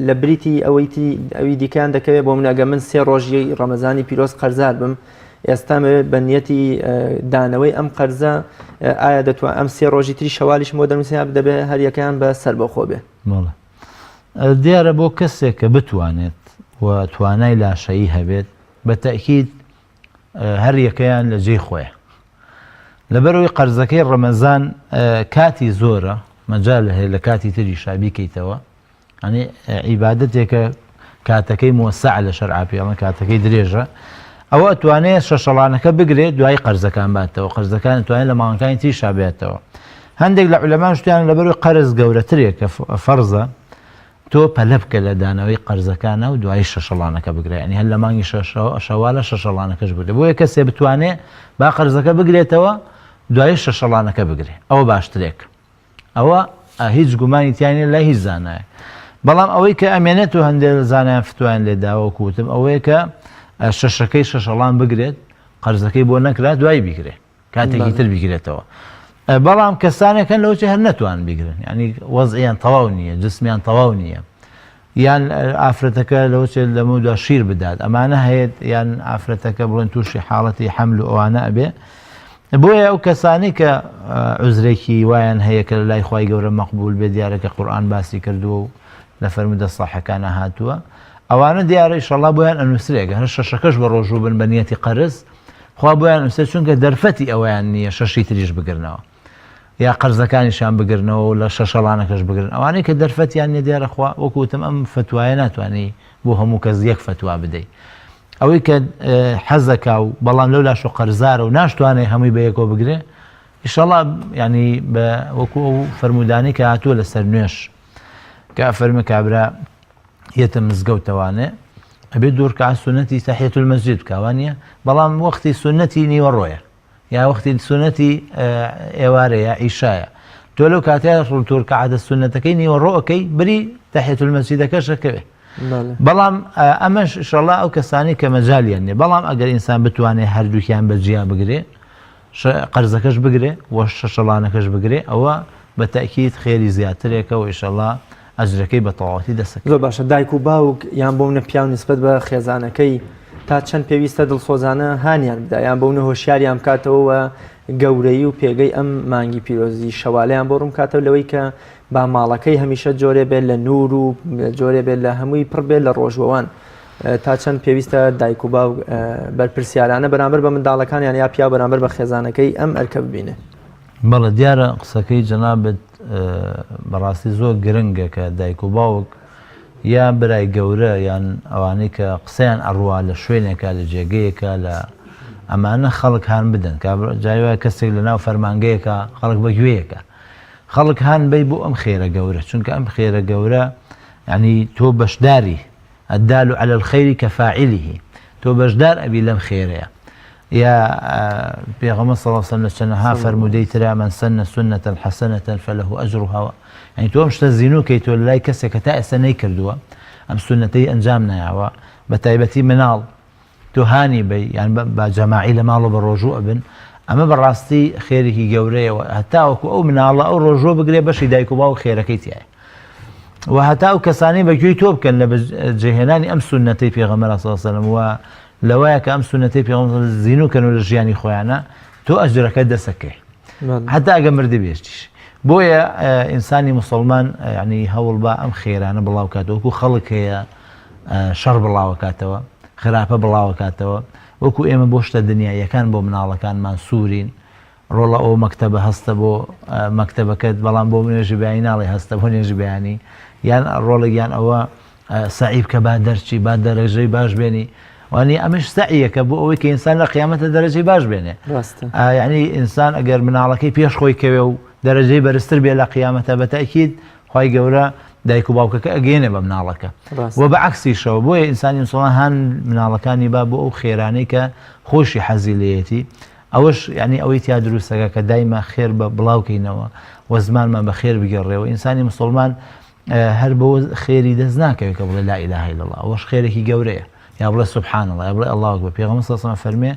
لە بریتی ئەوەی دیکان دەکەوێت بۆ منە ئەگە من 3 ڕۆژی ڕەمەزانی پیرۆز قەرزار بم ئێستا بە نیەتی دانەوەی ئەم قەرزە ئایا دەتوان ئەم 3 ڕۆژی تری شەوالیش بۆ دەنووسیا دەبێ هەر یەکەیان بە سەر بەخۆ بێ. دیارە بۆ کەسێک کە بتوانێت و توانای لاشەیی هەبێت بە تەکید هەر یەکەیان لە جێی خۆیە لەبەرەوەی قەرزەکەی ڕەمەزان کاتی زۆرە مەجال هەیە لە کاتی تری شابیکەیتەوە ئەنی عیبادەتێکە کاتەکەی مۆسع لە شەرعا پێڵن کاتەکەی درێژە ئەوە ئەتوانێت شەشەڵانەکە بگرێت دوای قەرزەکان باتەوە قەرزەکان توانێت لە ماڵەکانی تری شابێتەوە هەندێک لە عولەمان شتیان لەبەرەوەی قەرز گەورەترێک کە فەرزە تۆ پەلە بکە لە دانەوەی قەرزەکانە و دوای شەشەڵانەکە بگرێت ینی هەر لە مانگی شەوالە شەشەڵانەکەش بگرێت بۆیە کەسێ بتوانێت با قەرزەکە بگرێتەوە دوای شەشەڵانەکە بگرێت ئەوە باشترێک ئەوە هیچ گومانی تیانێ لە هیچ زانایە بەڵام ئەوەی کە ئەمێنێت و هەندێک زانایان فتوان لێداوە کوتم ئەوەیە کە شەشەکەی شەشەڵان بگرێت قەرزەکەی بۆ نەکرا دوای بیگرێت کاتێکی تر بیگرێتەوە بەڵام کەسانێکن لەوچە هەر نەتوان بیگرن ینی وەزعیان تەواو نییە جسمیان تەواو نییە یان ئافرەتەکە لەوچێت لەمەدا شیر بدات ئەمانە هەیە یان ئافرەتەکە بڵێن تووشی حاڵەتی حمل و ئەوانە ئەبێ بۆیە ئەو کەسانی کە عوزرێکی وایان هەیە کە لە لای خوای گەورە مەقبول بێ دیارەکە قورئان باسی کردووە و لە فەرمودە ساحەکانە هاتووە ئەوانە دیارە ئینشەڵڵا بۆیان ئەنووسرێک هەر شەشەکەش بە ڕۆژوو بن بە نیەتی قەرز خوا بۆیان نووسێت چونکە دەرفەتی ئەویان نییە شەشی تریش بگرنەوە یا قەرزەکانیشان بگرنەوە و لە شەشەڵانەکەش بگرن ئەوانەی کە دەرفەتیان نیە دیارە خوا وەکوتم ئەم فتوایە ناتوانانی بۆ هەموو کەس یەک فتوا بدەیت ئەوەی کە حەزەکا و بەڵام لەو لاش و قەرزارە و ناشتوانێ هەمووی بە یەکەوە بگرێ ئینشەڵڵا ینی بە وەکو ئەو فەرمودانی کە هاتووە لەسەر نوێش کە فەرمە کابرا یەتە مزگەوتەوانێ ئەبێ دوورکە سونەتی تەحیەت المەسجد بکوانە بەڵام وەختی سونەتی نیوەڕۆیە یا وەختی سونەتی ئێوارەیە ئیشایە تۆ لەو کاتەیە ڕوتورکە عادە سونەتەکەی نیوەڕۆەکەی بری تەحیەت المەسجدەکەشەکەوێ بەڵام ئەمەش ئینشەڵڵا ئەو کەسانی کە مەجالیان نیە بەڵام ئەگەر ئینسان بتوانێت هەردووکیان بەجیا بگرێ قەرزەکەش بگرێ وە شەشەڵانەکەش بگرێ ئەوە بە تەکید خێری زیاترێکە و ئینشەڵڵا ئەجرەکەی بە تەواوەتی دەسەکە زۆر باشە دایک و باوک یان بۆ منە پیاو نسبەت بە خێزانەکەی تا چەند پێویستە دڵسۆزانە هانیان بدا یان بۆونە هۆشیاریان بکاتەوە گەورەی و پێگەی ئەم مانگی پیرۆزی شەوالیان بۆ ڕوون کاتەوە لەوەی کە با ماڵەکەی هەمیشە جۆرێ بێت لە نور و جۆرێ بێت لە هەمووی پڕ بێت لە ڕۆژوەوان تا چەند پێویستە دایک و باوک بەرپرسیارانە بەرامبەر بە منداڵەکانیان یا پیا بەرامبەر بە خێزانەکەی ئەم ئەرکە ببینێ بەڵێ دیارە قسەکەی جەنابەت بەڕاستی زۆر گرنگە کە دایک و باوک یا برای گەورە یان ئەوانەی کە قسەیان ئەڕوا لە شوێنێکە لە جێگەیەکە لە ئەمانە خەڵک هان بدەن جایوای کەسێک لە ناو فەرمانگەیەکە خەڵک بەگوێیەکە خەڵک هان بی بۆ ئەم خێرە گەورە چونکە ئەم خێرە گەورە ینی تۆ بەشداری الدال على الخير كفاعله تۆ بەشدار ئەبی لەم خێرەیە یا پێغەمبەر صلی الله علیه و سلم چەندەها فەرمودەی ترا من سن سنة حسنة فله أجرها يعني تۆ ئەم شتە زینوکەی تۆ لای کەسێک کە تا ئێستا نەیکردووە ئەم سنەتەی ئەنجام نایاوە بە تایبەتی مناڵ تۆ هانی بی یان بە جەماعی لە ماڵ و بە ڕۆژوو ئەبن ئەمە بەڕاستی خێرێکی گەورەیەوە هەتا وەکو ئەو مناڵە ئەو ڕۆژوە بگرێ بەشی دایک و باوک خێرەکەی تایە و هەتا ئەو کەسانی بەگوێی تۆ بکەن لە جێهێنانی ئەم سنەتەی پێغەمبەر صلی الله علیه و سلم و لەوایە کە ئەم سنەتەی پێغەمبەر زینوکەن و لە ژیانی خۆیانە تۆ ئەجرەکە دەسەکەی هەتا ئەگە مردە بێشتیش بۆیە ئینسانی مسلمان ینی هەوڵ بە ئەم خێرانە بڵاو کاتەوە وەکو خەڵک هەیە شەڕ بڵاوە کاتەوە خراپە بڵاوە کاتەوە وەکو ئێمە بۆ شتە دنیاییەکان بۆ مناڵەکانمان سوورین ڕۆڵە ئەو مەکتەبە هەستە بۆ مەکتەبەکەت بەڵام بۆ نوێژی بەیانی ناڵی هەستە بۆ نوێژی بەیانی یان ڕۆڵێکیان ئەوە سعی بکە با دەرچی با دەرەجەی باش بێنی وانی ئەمەش سعیەکە بۆ ئەوەی کە ئینسان لە قیامەتە دەرەجەی باش بێنێ یعنی ئینسان ئەگەر مناڵەکەی پێش خۆی کەوێ و دەرەجەی بەرزتر بێ لە قیامەتە بە تەکید خوای گەورە دایک و باوکەکە ئەگەێنێ بە مناڵەکە و بەعکسیشەوە بۆیە ئینسانی مسلمان هەن مناڵەکانی با بۆ ئەو خێرانەی کە خۆشی حەزی لێتی ئەوەش ینی ئەوەی تیا دروستەکە کە دایما خێر بە بڵاوکەینەوە و زمانمان بە خێر بگەڕێەوە ئینسانی مسلمان هەر بۆ خێری دەست ناکەوێت کە بڵێ لا ئیلاهە ئیلا الله ئەوەش خێرێکی گەورەیە یا بڵێ سبحان الله یا بڵێ الله ئەکبەر پێغەمبەر صلی الله علیه و سلم فەرمێ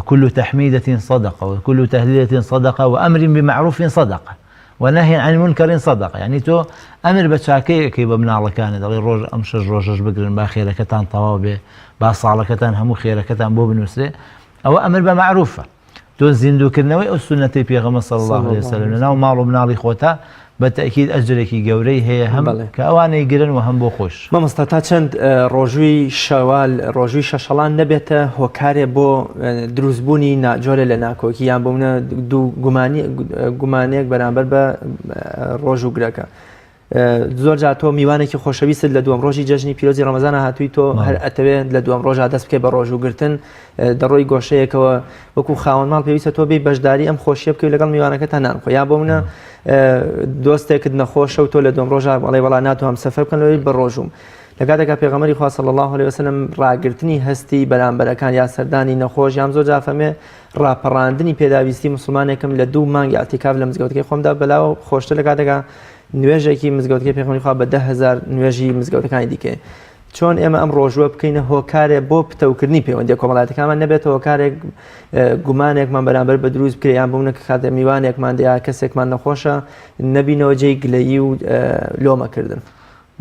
كل تحميدة صدقة وكل تهليلة صدقة وأمر بمعروف صدقة ونهي عن منكر صدقة يعني تو أمر بتشاكي كي بمناڵ كان دڵی ڕۆژ ئەم شەش ڕۆژەش بگرن با خێرەکەتان تەواو بێ با ساڵەکەتان هەموو خێرەکەتان بۆ بنووسێ ئەوە ئەمر بە معروفە تۆ زیندوکردنەوەی ئەو سنەتەی پێغەمبەر صلی الله علیه و سلم لەناو ماڵ و مناڵی خۆتا بە تەکید ئەجرێکی گەورەی هەیە هەم کە ئەوانەی گرن و هەم بۆ خۆش مامۆستا تا چەند ڕۆژووی شەوال ڕۆژووی شەشەڵان نەبێتە هۆکارێ بۆ دروستبوونی جۆرە لە ناکۆکی یان بۆ منە دوو گومانەیەک بەرامبەر بە ڕۆژ و گرەکە زۆر جار تۆ میوانێکی خۆشەویست لە دووەم ڕۆژی جەژنی پیرۆزی ڕەمەزانە هاتووی تۆ هەر ئەتەوێت لە دووەم ڕۆژە دەست بکەی بە ڕۆژوگرتن دەڕۆی گۆشەیەکەوە وەکو خاوەن ماڵ پێویستە تۆ بێی بەشداری ئەم خۆشیە بکەی لەگەڵ میوانەکە تا نانخۆ یا بۆ منە دۆستێکت نەخۆشە و تۆ لە دووەم ڕۆژە بەڵێ وەڵا ناتوانم سەفەر بکەم لەوەی بە ڕۆژوم لە کاتێکا پێغەمبەری خوا صلی الله علیه و سلم ڕاگرتنی هەستی بەرامبەرەکان یا سەردانی نەخۆش یان زۆر جار فەرمێ ڕاپەڕاندنی پێداویستی مسلمانێکم لە 2 مانگی ئەعتیکاف لە مزگەوتەکەی خۆمدا بەلاوە خۆشتر لە کاتێکا نوێژێکی مزگەوتەکەی پێغەمبەری خوا بە 10,000 نوێژی مزگەوتەکانی دیکە چۆن ئێمە ئەم ڕۆژوە بکەینە هۆکارێ بۆ پتەوکردنی پەیوەندی کۆمەڵایەتەکانمان نەبێت هۆکارێک گومانێکمان بەرامبەر بە دروست بکرێ یان بوونە کە کاتێ میوانێکمان یا کەسێکمان نەخۆشە نەبینەوە جێی گلەیی و لۆمەکردن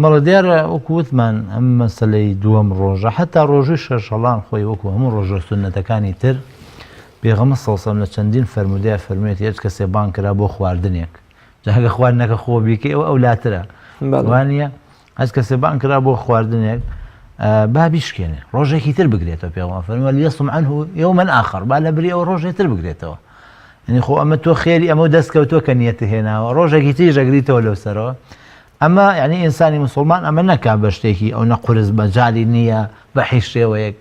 مەڵە دیارە وەکووتمان ئەم مەسەلەی دووەم ڕۆژە حتا ڕۆژی شەشەڵان خۆی وەکو هەموو ڕۆژە سونەتەکانی تر پێغەمبەر سەڵسەلام لە چەندین فەرمودەیە فەرموویەتی هیچ کەسێ بانگ کرا بۆ خواردنێک جاگە خواردنەکە خۆ بیکەی ئەوە ئەولاترە وانە هەچ کەسێ بانگ کرا بۆ خواردنێک با بیشکێنێ ڕۆژێکی تر بگرێتەوە پێغەمبەر فەرمووی لیەصم عنه یوما آخر با لە بری ئەوە ڕۆژێک تر بگرێتەوە یعنی خۆ ئەمە تۆ خێری ئەمە دەستکەوتۆ کە نیەتە هێناوە ڕۆژێکی تری ژەگریتەوە لەو سەرەوە ئەمە یعنی ئینسانی مسلمان ئەمە نەکا بە شتێکی ئەو نەقورس بەجاری نییە بە هیچ شێوەیەک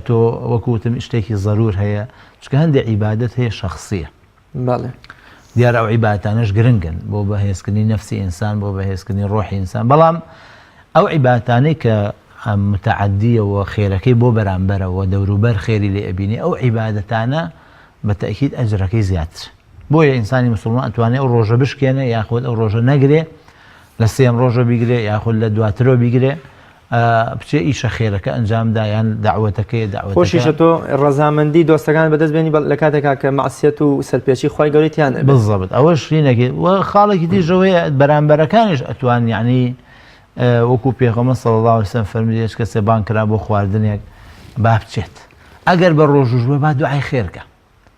تۆ وەکوتم شتێکی ضرور هەیە چکە هەندێک عیبادەت هەیە شەخصیە دیارە ئەو عیبادەتانەش گرنگن بۆ بەهێزکردنی نەفسی ئینسان بۆ بەهێزکردنی ڕۆحی ئینسان بەڵام ئەو عیبادەتانەی کە متعدیەوە خێرەکەی بۆ بەرامبەرەوە دەوروبەر خێری لێ ئەبینی ئەو عیبادەتانە بە تەئکید ئەجرەکەی زیاتر بۆیە ئینسانی مسلمان ئەتوانێت ئەو ڕۆژە بشکێنێ یاخود ئەو ڕۆژە نەگرێ لە سێم ڕۆژە بیگرێ یاخود لە دواترەوە بیگرێ بچێ ئیشە خێرەکە ئەنجامدا یان داوەتەکەی خۆشیشە تۆ ڕەزامەندی دۆستەکان بەدەست بێنی لە کاتێکا کە مەعسیەت و سەرپێچی خۆی گەورەیان بالضبط ئەوەش شینەکە و خاڵێکی دیژەوەیە بەرامبەرەکانیش ئەتوان یعنی وەکو پێغەمبەر صلی الله علیه و سلم فەرمووی هیچ کەسێ بانگ کرا بۆ خواردنێک با بچێت ئەگەر بە ڕۆژوژ بێ با دوعای خێرکە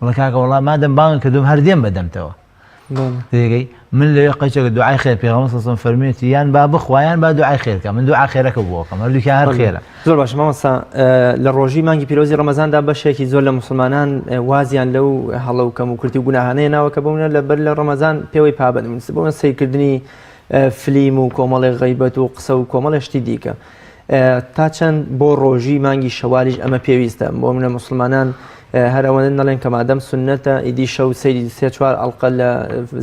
وڵا کاکە وەڵام مادەم بانگ کردوم هەردێم بەدەمتەوە دەیگەی من لەوێ قەیچێک دوعای خێر پێغەمبەر صلی الله علیه و سلم فەرموویەتی یان با بخوایان با دوعای خێرکە من دوعا خێرەکە بۆکەم هەردووکیان هەر خێرە زۆر باش مامۆستا لە ڕۆژی مانگی پیرۆزی ڕەمەزاندا بەشێکی زۆر لە مسلمانان وازیان لەو هەڵە و کەم و کورتی و گوناهانەیە ناوە کە بوونە لەبەر لە ڕەمەزان پێوەی پابەند بۆ سەیرکردنی فلیم و کۆمەڵی غەیبەت و قسە و کۆمەڵی شتی دیکە تا چەند بۆ ڕۆژی مانگی شەوالیش ئەمە پێویستە بۆ منە مسلمانان هەر ئەوەنە نەڵێن کە مادەم سنەتە ئیدی شەو سەیری سێ چوار ئەڵقە لە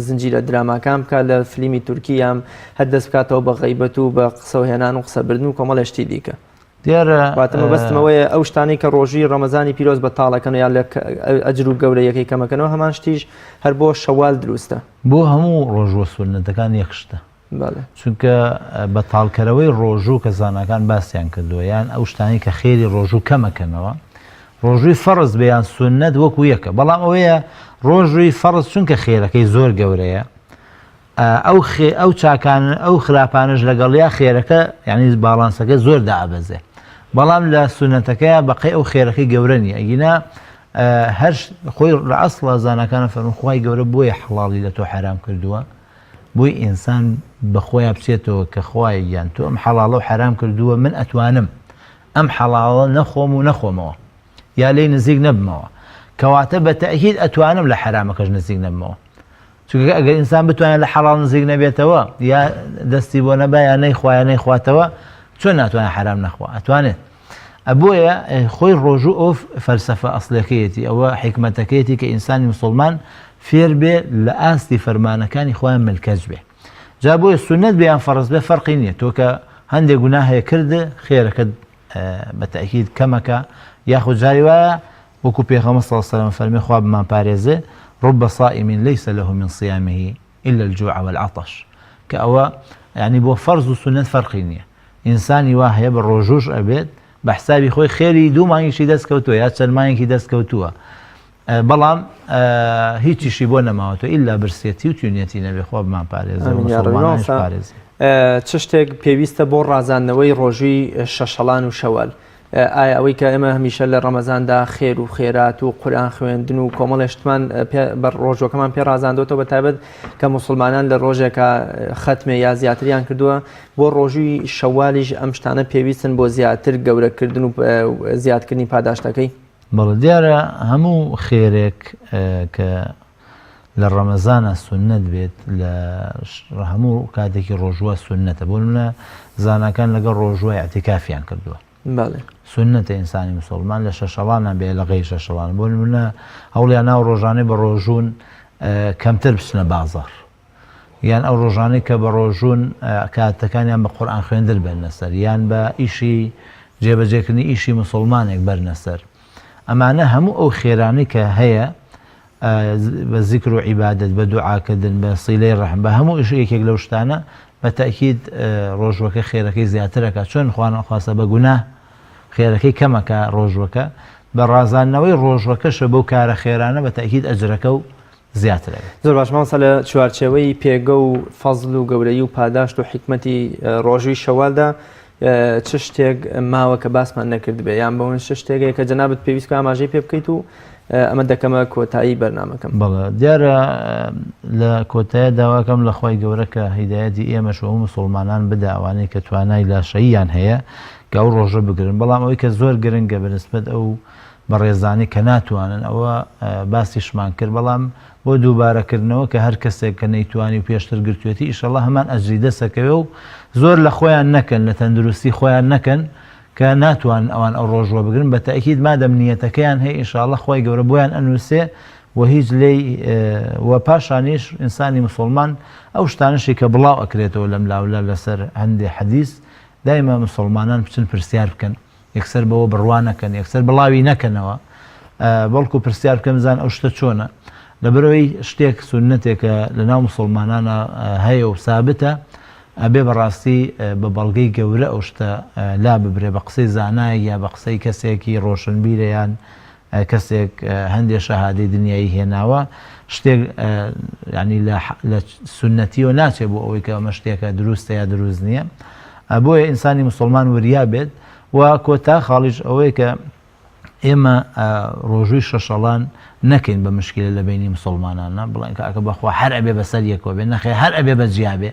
زنجیرە دراماکان بکە لە فلیمی تورکی یام هەر دەست بکاتەوە بە غەیبەت و بە قسەوهێنان و قسەبردن و کۆمەڵی شتی دیکە واتەمە بەستمەوەیە ئەو شتانی کە ڕۆژی ڕەمەزانی پیرۆز بە تاڵەکەن یان لە ئەجر و گەورەیەکەی کەمەکەنەوە هەمان شتیش هەر بۆ شەوال دروستە بۆ هەموو ڕۆژوە سنەتەکان یەکشتە چونکە بە تاڵکەرەوەی ڕۆژوو کە زانەکان باسییان کردووە یان ئەو شتانی کە خێری ڕۆژوو کەمەکەنەوە ڕۆژووی فەرز بەیان سنەت وەکو یەکە بەڵام ئەوەیە ڕۆژووی فەرز چونکە خێرەکەی زۆر گەورەیە ئەو چاکان ئەو خراپانش لەگەڵیا خێرەکە یعنی باڵانسەکە زۆر دابەزێ بەڵام لە سنەتەکەیە بەقی ئەو خێرەکەی گەورە نیە ئەگینا هەر خۆی لە ئەسڵە زانەکانە فەرمووی خوای گەورە بۆیە حەڵاڵی لە تۆ حرام کردووە بۆی ئینسان بەخۆیان بچێتەوە کە خوای یان تۆ ئەم حەڵاڵە و حرام کردووە من ئەتوانم ئەم حەڵاڵە نەخۆم و نەخۆمەوە یا لێی نزیک نەبمەوە کەواتە بە تەئکید ئەتوانم لە حرامەکەش نزیک نەبمەوە چونکە ئەگەر ئینسان بتوانێت لە حەڵاڵ نزیک نەبێتەوە یا دەستی بۆ نەبا یا نەیخوایە نەیخواتەوە چۆن ناتوانێت حرام نەخوا ئەتوانێت ئەبۆیە خۆی ڕۆژوو ئەو فەلسەفە ئەسڵەکەیەتی ئەوە حیکمەتەکەیەتی کە ئینسانی مسلمان فێر بێ لە ئاستی فەرمانەکانی خۆیان ملکەج بێ جا بۆیە سنەت بێیان فەرز بێ فەرقی نییە تۆ کە هەندێک گوناه هەیە کردە خێرەکەت بە تەئکید کەمەکە یاخود جاری وایە وەکو پێغەمبەر صلی الله علیه و سلم فەرمی خوا بمان پارێزێ رب صائم ليس له من صيامه إلا الجوع والعطش کە ئەوە یعنی بۆ فەرز و سنەت فەرقی نییە ئینسانی وا هەیە بە ڕۆژوش ئەبێت بە حسابی خۆی خێری دوو مانگیشی دەستکەوتووە یا چەند مانگێکی دەستکەوتووە بەڵام هیچیشی بۆ نەماوەتەوە ئیلا برسێتی و توێنێتی نەبێ خوا بمان پارێزێ چ شتێک پێویستە بۆ ڕازاندنەوەی ڕۆژووی شەشەڵان و شەوال ئایا ئەوەی کە ئێمە هەمیشە لە ڕەمەزاندا خێر و خێرات و قورئان خوێندن و کۆمەڵێشتمان بە ڕۆژەکەمان پێ ڕازاندوێتەوە بە تایبەت کە مسلمانان لە ڕۆژێکە ختمێ یا زیاتریان کردووە بۆ ڕۆژووی شەوالیش ئەم شتانە پێویستن بۆ زیاتر گەورەکردن و زیادکردنی پاداشتەکەی بەڵێ دیارە هەموو خێرێک کە لە ڕەمەزانە سنەت بێت لە هەموو کاتێکی ڕۆژوە سنەتە بۆ منە زانەکان لەگەڵ ڕۆژوە ئەعتیکافیان کردووە سنەتە ئینسانی مسلمان لە شەشەڵانە بێ لە غەی شەشەڵان بۆ منە هەوڵیان ناو ڕۆژانەی بە ڕۆژوون کەمتر بچنە بازاڕ یان ئەو ڕۆژانەی کە بە ڕۆژوون کاتەکانیان بە قورئان خوێندن بەرنەسەر یان بە ئیشی جێبەجێکردنی ئیشی مسلمانێک بەرنەسەر ئەمانە هەموو ئەو خێرانی کە هەیە بە زیکر و عیبادەت بە دوعاکردن بە سیلەی ڕەحم بە هەموو ئیشەیەکێک لەو شتانە بە تەئکید ڕۆژوەکە خێرەکەی زیاترەکە چۆن خوانەخواستە بە گوناه خێرەکەی کەمەکە ڕۆژوەکە بە ڕازاندنەوەی ڕۆژوەکەشە بەو کارە خێرانە بە تەئکید ئەجرەکە و زیاتر. زۆر باش مامۆستا لە چوارچێوەی پێگە و فەزڵ و گەورەی و پاداشت و حکمەتی ڕۆژووی شەوالدا چ شتێک ماوە کە باسمان نەکرد بێ یان بەون چ شتێکەیە کە جەنابەت پێویست ئاماژەی پێ بکەیت و ئەمە دەکەمە کۆتایی بەرنامەکەم. بەڵێ دیارە لە کۆتایە داواکەم لە خوای گەورە کە هیدایەتی ئێمەش و مسڵمانان بدە ئەوانەی کە توانای لاشەییان هەیە کە ئەو ڕۆژە بگرن، بەڵام ئەوەی کە زۆر گرنگە بەنسبەت ئەو بەڕێزانی کە ناتوانن ئەوە باسیشمان کرد، بەڵام بۆ دووبارەکردنەوە کە هەر کەسێک کە نەیتوانی و پێشتر گرتوێتی ئیشەڵڵا هەمان ئەجری دەسەکەوێ و زۆر لە خۆیان نەکەن لە تەندروستی خۆیان نەکەن کە ناتوان ئەوان ئەو ڕۆژوە بگرن بە تەئکید مادەم نیەتەکەیان هەیە ئینشاءڵڵا خۆی گەورە بۆیان ئەنووسێ و هیچ لێی وە پاشانیش ئینسانی مسلمان ئەو شتانشی کە بڵاو ئەکرێتەوە لەم لاولە لەسەر هەندێک حەدیث دایما مسلمانان بچن پرسیار بکەن یەکسەر بەوە بڕوا نەکەن یەکسەر بڵاوی نەکەنەوە بەڵکو پرسیار بکەم بزان ئەو شتە چۆنە لەبەرەوەی شتێک سونەتێکە لە ناو مسلمانانە هەیە و سابتە ئەبێ بەڕاستی بە بەڵگەی گەورە ئەو شتە لا ببرێ بە قسەی زانایە یا بە قسەی کەسێکی ڕۆشنبیرە یان کەسێک هەندێک شەهادەی دنیایی هێناوە شتێک ینی لە سونەتیەوە ناچێت بۆ ئەوەی کە ئەمە شتێکە دروستە یا دروست نییە بۆیە ئینسانی مسلمان وریا بێت و کۆتا خاڵیش ئەوەی کە ئێمە ڕۆژووی شەشەڵان نەکەین بە مشکلە لە بینی مسلمانانە بڵێن کاکە بەخوا هەر ئەبێ بەسەر یەکەوە بێ نەخێ هەر ئەبێ بە جیابێ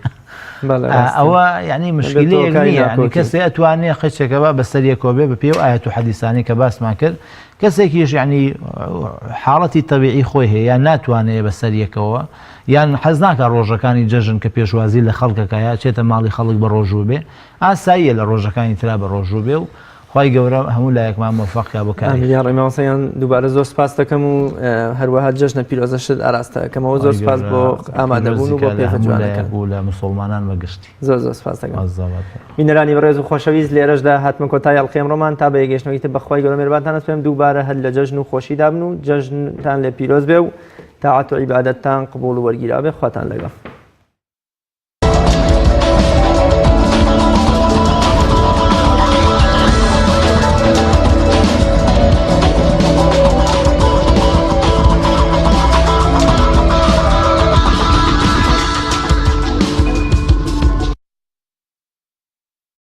ئەوە یعنی مشکلەیەک نییە کەسێ ئەتوانێ خەچێکە بە بەسەر یەکەوە بێ بە پێ و ئاەت و حەدیثانی کە باسمان کرد کەسێکیش یعنی حاڵەتی تەبیعی خۆی هەیە یان ناتوانێت بەسەر یەکەوە یان حەز ناکە ڕۆژەکانی جەژن کە پێشوازی لە خەڵکەکەیە چێتە ماڵی خەڵک بە ڕۆژوو بێ ئاساییە لە ڕۆژەکانی ترا بە ڕۆژوو بێ و خی گەورە هەموو لایەکمان مۆفەقیا بۆ کاریان ڕێماوەسەیان دووبارە زۆر سپاس دەکەم و هەروەها جەژنە پیرۆزەشت ئاراستەکەمەوە زۆر سپاس بۆ ئامادەبوون و بۆ پێفەجوانەکە بوو لە مسلمانان بەگشتی زۆر سپاس دەکەم. بینەرانی بەڕێز و خۆشەویست لێرەشدا هاتمە کۆتای ئەڵقێمڕۆمان تا بە یەگەشتنەوەی تر بەخوای گەورە میهرەبانتان دەسپێم دووبارە هەر لە جەژن و خۆشیدا بن و جەژنتان لێ پیرۆز بێ و تاعەت و عیبادەتتان قبوڵ و وەرگیرا بێ خواتان لەگەڵ.